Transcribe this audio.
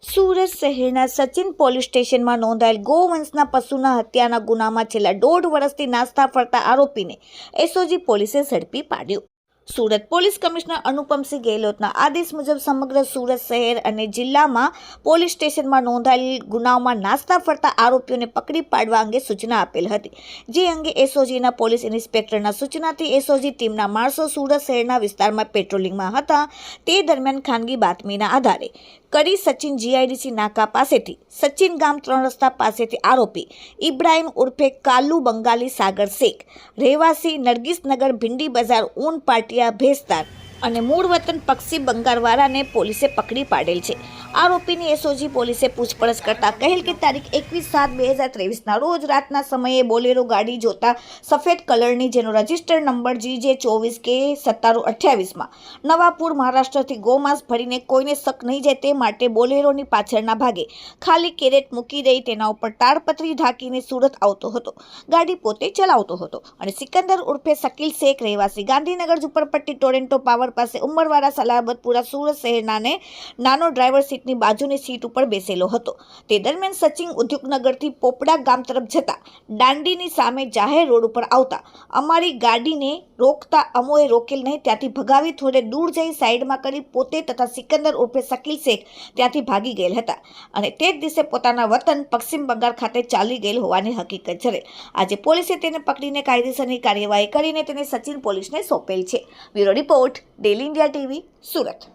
સુરત શહેરના સચિન પોલીસ સ્ટેશનમાં નોંધાયેલ ગોવંશના પશુના હત્યાના ગુનામાં છેલ્લા 1.5 વર્ષથી નાસ્તા ફરતા આરોપીને એસઓજી પોલીસે ઝડપી પાડ્યો. સુરત પોલીસ કમિશનર અનુપમસિંહ ગેહલોતના આદેશ મુજબ સમગ્ર સુરત શહેર અને જિલ્લામાં પોલીસ સ્ટેશનમાં નોંધાયેલ ગુનાઓમાં નાસ્તા ફરતા આરોપીઓને પકડી પાડવા અંગે સૂચના આપેલ હતી. જે અંગે એસઓજીના પોલીસ ઇન્સ્પેક્ટરના સૂચનાથી એસઓજી ટીમના માણસો સુરત શહેરના વિસ્તારમાં પેટ્રોલિંગમાં હતા. તે દરમિયાન ખાનગી બાતમીના આધારે કરી સચિન જીઆઈડીસી નાકા પાસેથી સચિન ગામ 3 રસ્તા પાસેથી આરોપી ઇબ્રાહિમ ઉર્ફે કાલુ બંગાલી સાગર શેખ રહેવાસી નરગીસનગર ભિંડી બજાર ઊન પાટિયા ભેસ્તાર અને મૂળ વતન પક્ષી બંગારવાળાને પોલીસે પકડી પાડેલ છે. આરોપીની એસઓજી પોલીસે પૂછપરછ કરતા કહેલ કે તારીખ 21/7/2023ના રોજ રાતના સમયે બોલેરો ગાડી જોતા સફેદ કલરની જેનો રજિસ્ટર નંબર GJ24K9728માં નવાપુર મહારાષ્ટ્રથી ગોમાંસ ભરીને કોઈને શક નહીં જાય તે માટે બોલેરોની પાછળના ભાગે ખાલી કેરેટ મૂકી દઈ તેના ઉપર તાડપત્રી ઢાંકીને સુરત આવતો હતો. ગાડી પોતે ચલાવતો હતો અને સિકંદર ઉર્ફે શકીલ શેખ રહેવાસી ગાંધીનગર ઝુંપડપટ્ટી ટોરેન્ટો પાવર પાસે ઉંમરવાડા સલાબતપુરા સુરત શહેરનાને નાનો ડ્રાઈવર સીટની બાજુની સીટ ઉપર બેસેલો હતો. તે દરમિયાન સચિન ઉદ્યોગનગરથી પોપડા ગામ તરફ જતા દાંડીની સામે જાહેર રોડ ઉપર આવતા અમારી ગાડીને રોકતા અમોએ રોકેલ નહીં. ત્યાંથી ભગાવી થોડે દૂર જઈ સાઈડમાં કરી પોતે તથા સિકંદર ઉર્ફે શકીલ શેખ ત્યાંથી ભાગી ગયેલ હતા અને તે જ દિવસે પોતાના વતન પશ્ચિમ બંગાળ ખાતે ચાલી ગયેલ હોવાની હકીકત છે. આજે પોલીસે તેને પકડીને કાયદેસરની કાર્યવાહી કરીને તેને સચિન પોલીસને સોંપેલ છે. Bureau report, daily India TV, Surat.